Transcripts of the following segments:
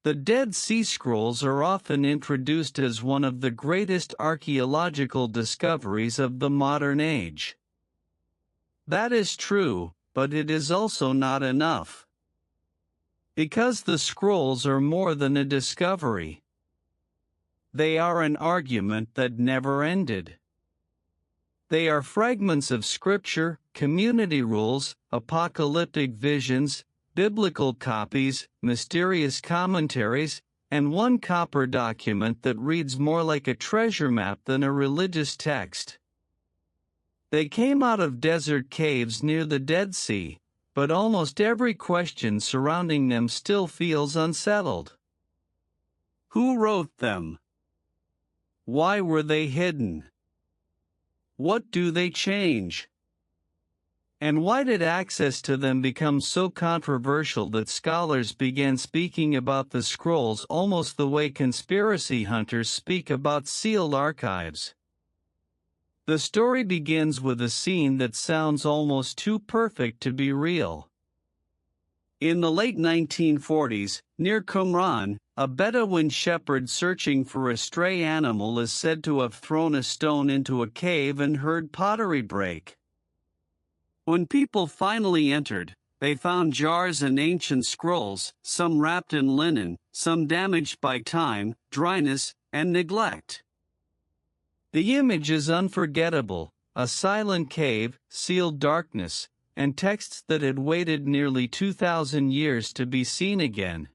The Dead Sea Scrolls are often introduced as one of the greatest archaeological discoveries of the modern age. That is true, but it is also not enough. Because the scrolls are more than a discovery. They are an argument that never ended. They are fragments of scripture, community rules, apocalyptic visions, biblical copies, mysterious commentaries, and one copper document that reads more like a treasure map than a religious text. They came out of desert caves near the Dead Sea, but almost every question surrounding them still feels unsettled. Who wrote them? Why were they hidden? What do they change? And why did access to them become so controversial that scholars began speaking about the scrolls almost the way conspiracy hunters speak about sealed archives? The story begins with a scene that sounds almost too perfect to be real. In the late 1940s, near Qumran, a Bedouin shepherd searching for a stray animal is said to have thrown a stone into a cave and heard pottery break. When people finally entered, they found jars and ancient scrolls, some wrapped in linen, some damaged by time, dryness, and neglect. The image is unforgettable: a silent cave, sealed darkness, and texts that had waited nearly 2,000 years to be seen again.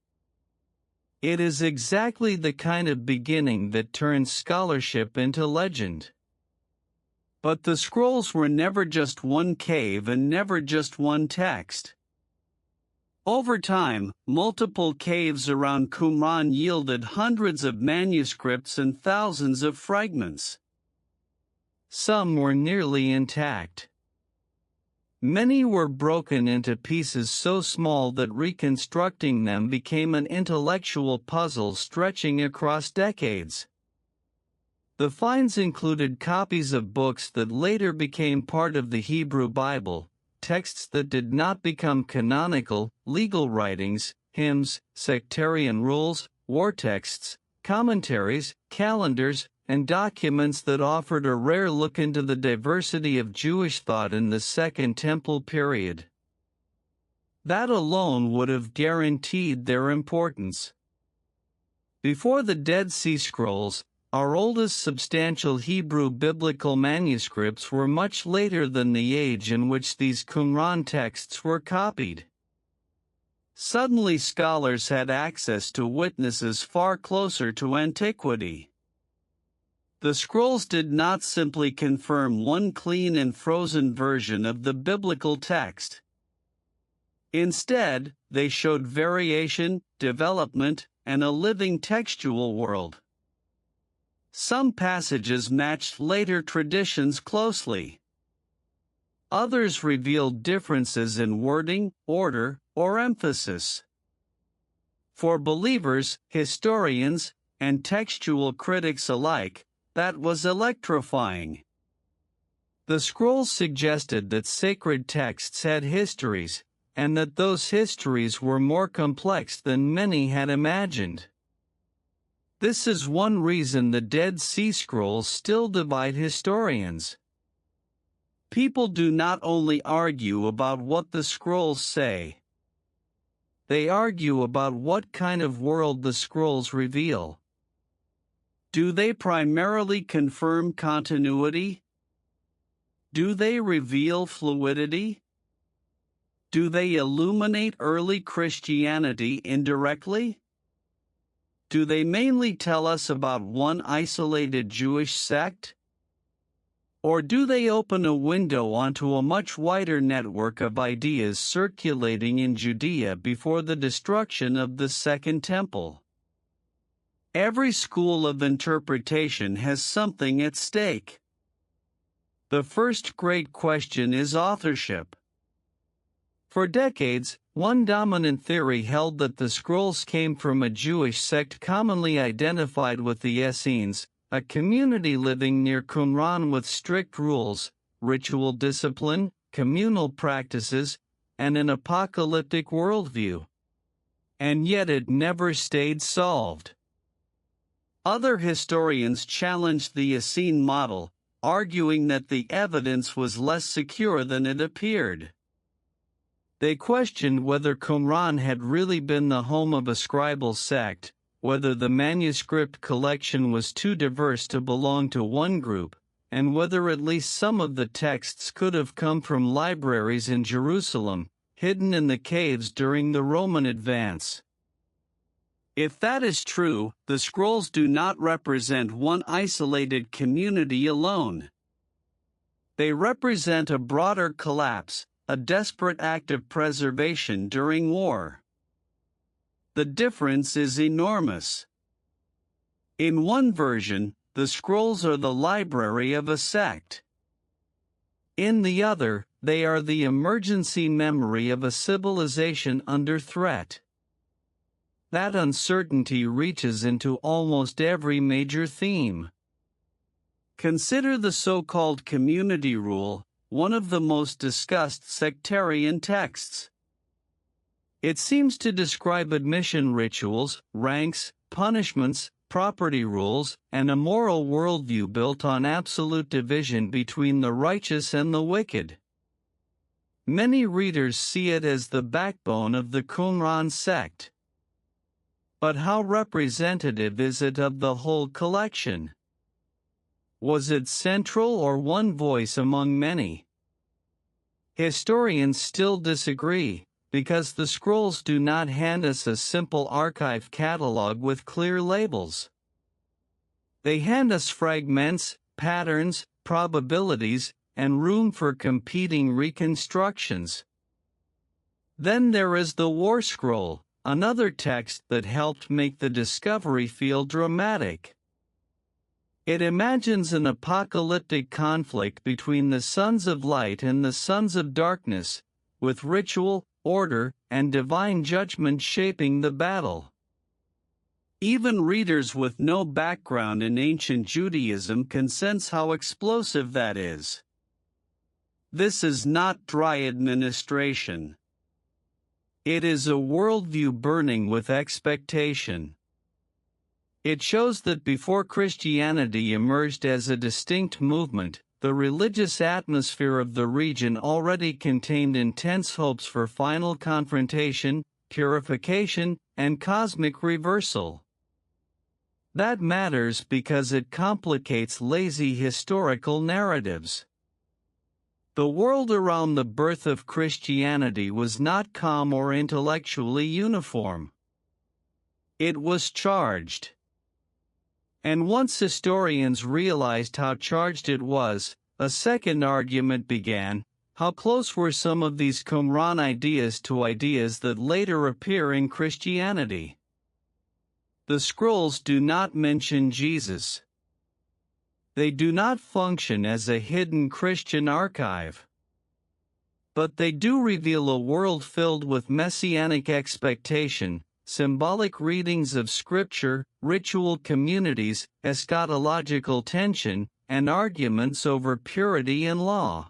It is exactly the kind of beginning that turns scholarship into legend. But the scrolls were never just one cave and never just one text. Over time, multiple caves around Qumran yielded hundreds of manuscripts and thousands of fragments. Some were nearly intact. Many were broken into pieces so small that reconstructing them became an intellectual puzzle stretching across decades. The finds included copies of books that later became part of the Hebrew Bible, texts that did not become canonical, legal writings, hymns, sectarian rules, war texts, commentaries, calendars, and documents that offered a rare look into the diversity of Jewish thought in the Second Temple period. That alone would have guaranteed their importance. Before the Dead Sea Scrolls, our oldest substantial Hebrew biblical manuscripts were much later than the age in which these Qumran texts were copied. Suddenly scholars had access to witnesses far closer to antiquity. The scrolls did not simply confirm one clean and frozen version of the biblical text. Instead, they showed variation, development, and a living textual world. Some passages matched later traditions closely. Others revealed differences in wording, order, or emphasis. For believers, historians, and textual critics alike, that was electrifying. The scrolls suggested that sacred texts had histories, and that those histories were more complex than many had imagined. This is one reason the Dead Sea Scrolls still divide historians. People do not only argue about what the scrolls say. They argue about what kind of world the scrolls reveal. Do they primarily confirm continuity? Do they reveal fluidity? Do they illuminate early Christianity indirectly? Do they mainly tell us about one isolated Jewish sect? Or do they open a window onto a much wider network of ideas circulating in Judea before the destruction of the Second Temple? Every school of interpretation has something at stake. The first great question is authorship. For decades, one dominant theory held that the scrolls came from a Jewish sect commonly identified with the Essenes, a community living near Qumran with strict rules, ritual discipline, communal practices, and an apocalyptic worldview. and yet it never stayed solved. Other historians challenged the Essene model, arguing that the evidence was less secure than it appeared. They questioned whether Qumran had really been the home of a scribal sect, whether the manuscript collection was too diverse to belong to one group, and whether at least some of the texts could have come from libraries in Jerusalem, hidden in the caves during the Roman advance. If that is true, the scrolls do not represent one isolated community alone. They represent a broader collapse, a desperate act of preservation during war. The difference is enormous. In one version, the scrolls are the library of a sect. In the other, they are the emergency memory of a civilization under threat. That uncertainty reaches into almost every major theme. Consider the so-called community rule, one of the most discussed sectarian texts. It seems to describe admission rituals, ranks, punishments, property rules, and a moral worldview built on absolute division between the righteous and the wicked. Many readers see it as the backbone of the Qumran sect. But how representative is it of the whole collection? Was it central or one voice among many? Historians still disagree, because the scrolls do not hand us a simple archive catalog with clear labels. They hand us fragments, patterns, probabilities, and room for competing reconstructions. Then there is the War Scroll, another text that helped make the discovery feel dramatic. It imagines an apocalyptic conflict between the sons of light and the sons of darkness, with ritual, order, and divine judgment shaping the battle. Even readers with no background in ancient Judaism can sense how explosive that is. This is not dry administration. It is a worldview burning with expectation. It shows that before Christianity emerged as a distinct movement, the religious atmosphere of the region already contained intense hopes for final confrontation, purification, and cosmic reversal. That matters because it complicates lazy historical narratives. The world around the birth of Christianity was not calm or intellectually uniform. It was charged. And once historians realized how charged it was, a second argument began: how close were some of these Qumran ideas to ideas that later appear in Christianity? The scrolls do not mention Jesus. They do not function as a hidden Christian archive. But they do reveal a world filled with messianic expectation, symbolic readings of scripture, ritual communities, eschatological tension, and arguments over purity and law.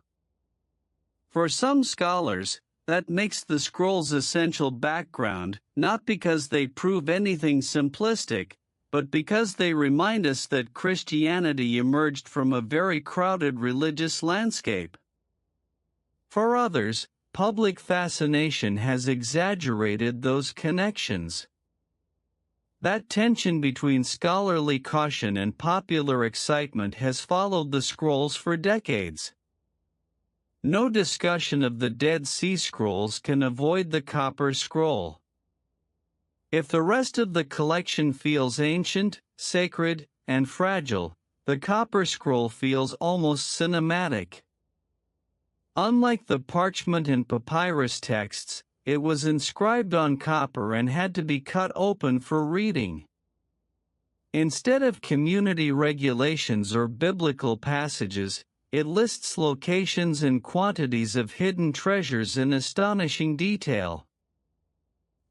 For some scholars, that makes the scrolls essential background, not because they prove anything simplistic, but because they remind us that Christianity emerged from a very crowded religious landscape. For others, public fascination has exaggerated those connections. That tension between scholarly caution and popular excitement has followed the scrolls for decades. No discussion of the Dead Sea Scrolls can avoid the Copper Scroll. If the rest of the collection feels ancient, sacred, and fragile, the Copper Scroll feels almost cinematic. Unlike the parchment and papyrus texts, it was inscribed on copper and had to be cut open for reading. Instead of community regulations or biblical passages, it lists locations and quantities of hidden treasures in astonishing detail.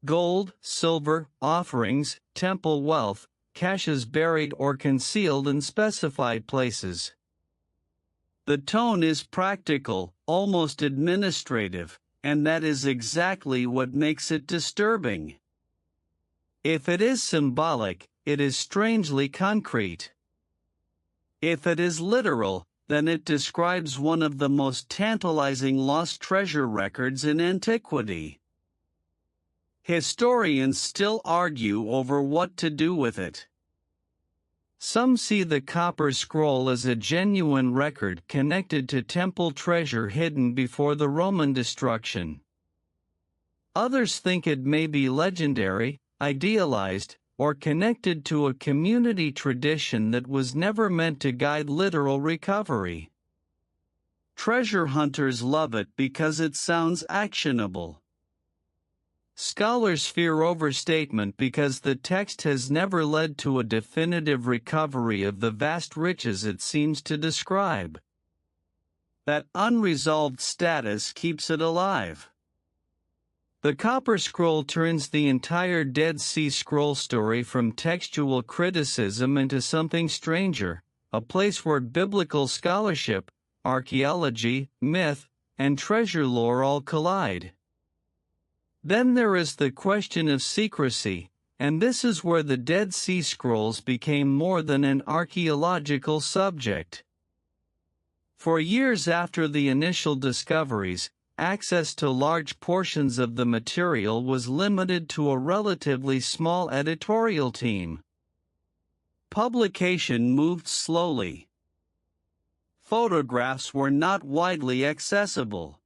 Gold, silver, offerings, temple wealth, caches buried or concealed in specified places. The tone is practical, almost administrative, and that is exactly what makes it disturbing. If it is symbolic, it is strangely concrete. If it is literal, then it describes one of the most tantalizing lost treasure records in antiquity. Historians still argue over what to do with it. Some see the copper scroll as a genuine record connected to temple treasure hidden before the Roman destruction. Others think it may be legendary, idealized, or connected to a community tradition that was never meant to guide literal recovery. Treasure hunters love it because it sounds actionable. Scholars fear overstatement because the text has never led to a definitive recovery of the vast riches it seems to describe. That unresolved status keeps it alive. The Copper Scroll turns the entire Dead Sea Scroll story from textual criticism into something stranger, a place where biblical scholarship, archaeology, myth, and treasure lore all collide. Then there is the question of secrecy, and this is where the Dead Sea Scrolls became more than an archaeological subject. For years after the initial discoveries, access to large portions of the material was limited to a relatively small editorial team. Publication moved slowly. Photographs were not widely accessible.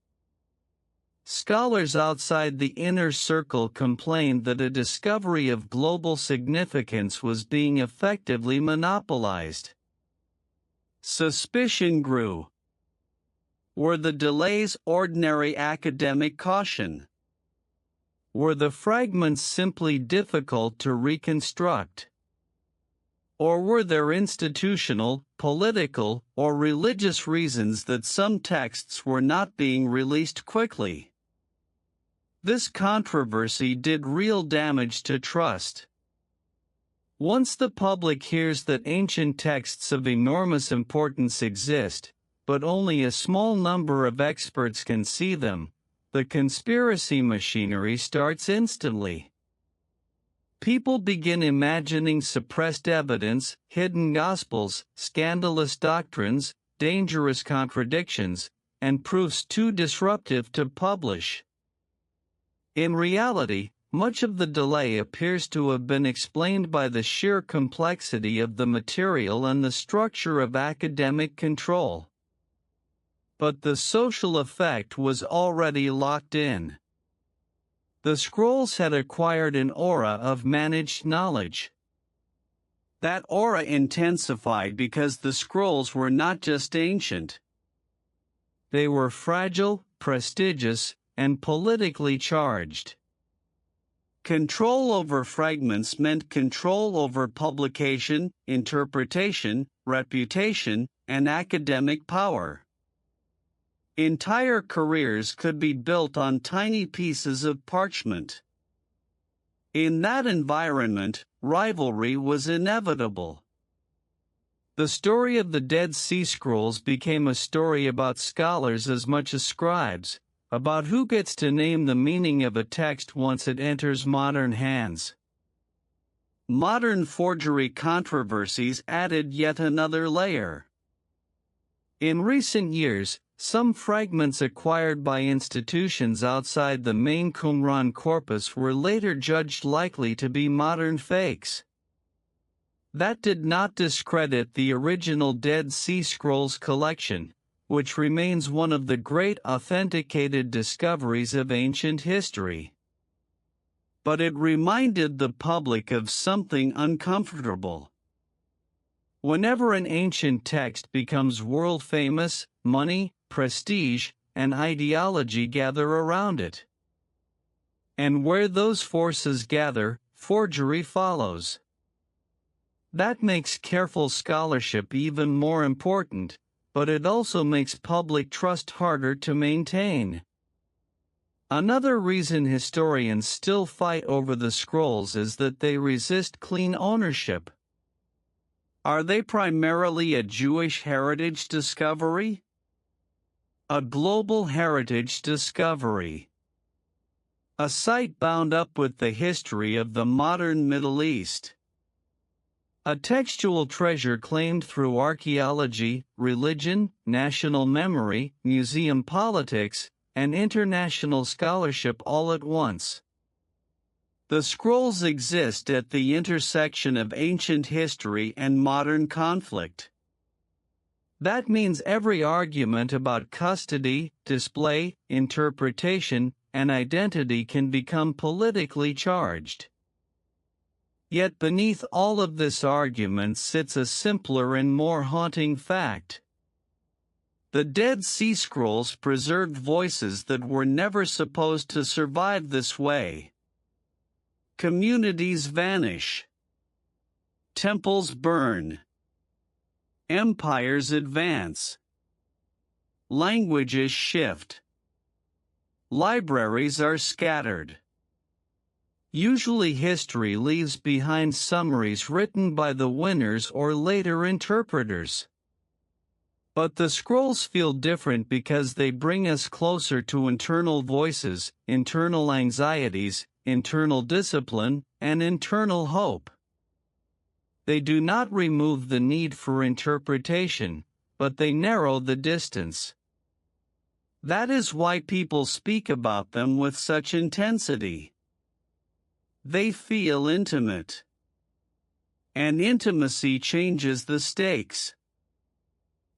Scholars outside the inner circle complained that a discovery of global significance was being effectively monopolized. Suspicion grew. Were the delays ordinary academic caution? Were the fragments simply difficult to reconstruct? Or were there institutional, political, or religious reasons that some texts were not being released quickly? This controversy did real damage to trust. Once the public hears that ancient texts of enormous importance exist, but only a small number of experts can see them, the conspiracy machinery starts instantly. People begin imagining suppressed evidence, hidden gospels, scandalous doctrines, dangerous contradictions, and proofs too disruptive to publish. In reality, much of the delay appears to have been explained by the sheer complexity of the material and the structure of academic control. But the social effect was already locked in. The scrolls had acquired an aura of managed knowledge. That aura intensified because the scrolls were not just ancient. They were fragile, prestigious, and politically charged. Control over fragments meant control over publication, interpretation, reputation, and academic power. Entire careers could be built on tiny pieces of parchment. In that environment, rivalry was inevitable. The story of the Dead Sea Scrolls became a story about scholars as much as scribes, about who gets to name the meaning of a text once it enters modern hands. Modern forgery controversies added yet another layer. In recent years, some fragments acquired by institutions outside the main Qumran corpus were later judged likely to be modern fakes. That did not discredit the original Dead Sea Scrolls collection, which remains one of the great authenticated discoveries of ancient history. But it reminded the public of something uncomfortable. Whenever an ancient text becomes world famous, money, prestige, and ideology gather around it. And where those forces gather, forgery follows. That makes careful scholarship even more important, but it also makes public trust harder to maintain. Another reason historians still fight over the scrolls is that they resist clean ownership. Are they primarily a Jewish heritage discovery? A global heritage discovery? a site bound up with the history of the modern Middle East. A textual treasure claimed through archaeology, religion, national memory, museum politics, and international scholarship all at once. The scrolls exist at the intersection of ancient history and modern conflict. That means every argument about custody, display, interpretation, and identity can become politically charged. Yet beneath all of this argument sits a simpler and more haunting fact. The Dead Sea Scrolls preserved voices that were never supposed to survive this way. Communities vanish. Temples burn. Empires advance. Languages shift. Libraries are scattered. Usually history leaves behind summaries written by the winners or later interpreters. But the scrolls feel different because they bring us closer to internal voices, internal anxieties, internal discipline, and internal hope. They do not remove the need for interpretation, but they narrow the distance. That is why people speak about them with such intensity. They feel intimate. And intimacy changes the stakes.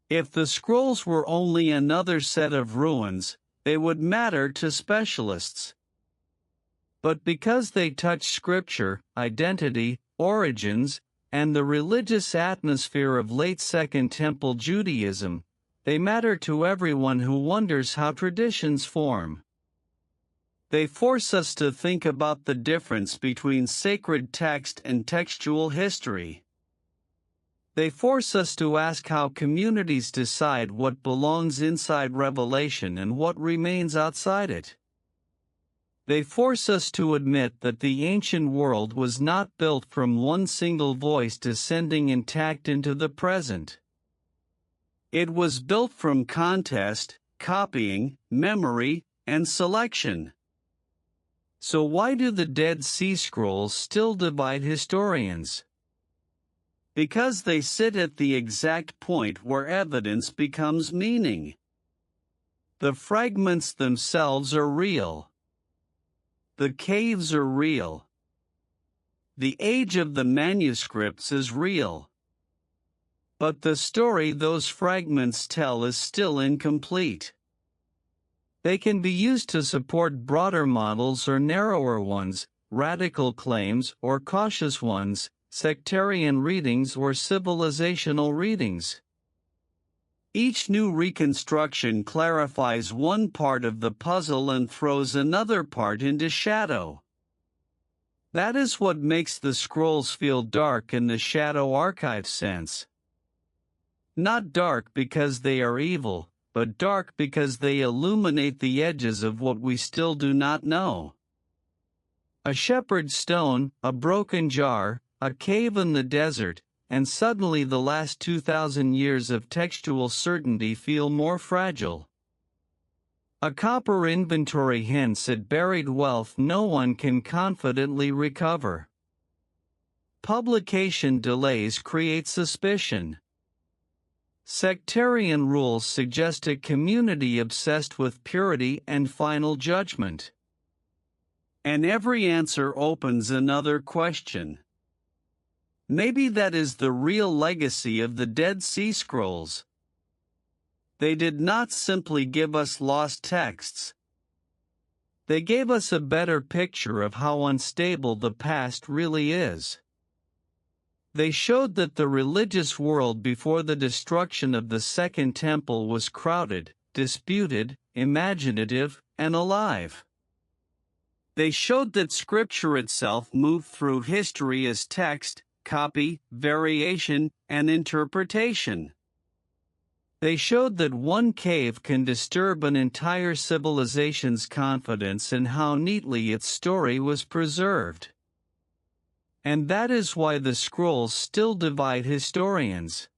If the scrolls were only another set of ruins, they would matter to specialists. But because they touch scripture, identity, origins, and the religious atmosphere of late Second Temple Judaism, they matter to everyone who wonders how traditions form. They force us to think about the difference between sacred text and textual history. They force us to ask how communities decide what belongs inside Revelation and what remains outside it. They force us to admit that the ancient world was not built from one single voice descending intact into the present. It was built from contest, copying, memory, and selection. So why do the Dead Sea Scrolls still divide historians? Because they sit at the exact point where evidence becomes meaning. The fragments themselves are real. The caves are real. The age of the manuscripts is real. But the story those fragments tell is still incomplete. They can be used to support broader models or narrower ones, radical claims or cautious ones, sectarian readings or civilizational readings. Each new reconstruction clarifies one part of the puzzle and throws another part into shadow. That is what makes the scrolls feel dark in the Shadow Archive sense. Not dark because they are evil, but dark because they illuminate the edges of what we still do not know. A shepherd's stone, a broken jar, a cave in the desert, and suddenly the last 2,000 years of textual certainty feel more fragile. A copper inventory hints at buried wealth no one can confidently recover. Publication delays create suspicion. Sectarian rules suggest a community obsessed with purity and final judgment. And every answer opens another question. Maybe that is the real legacy of the Dead Sea Scrolls. They did not simply give us lost texts. They gave us a better picture of how unstable the past really is. They showed that the religious world before the destruction of the Second Temple was crowded, disputed, imaginative, and alive. They showed that Scripture itself moved through history as text, copy, variation, and interpretation. They showed that one cave can disturb an entire civilization's confidence in how neatly its story was preserved. And that is why the scrolls still divide historians.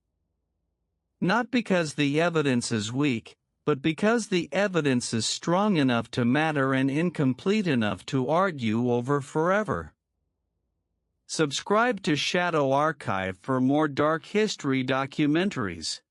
Not because the evidence is weak, but because the evidence is strong enough to matter and incomplete enough to argue over forever. Subscribe to Shadow Archive for more dark history documentaries.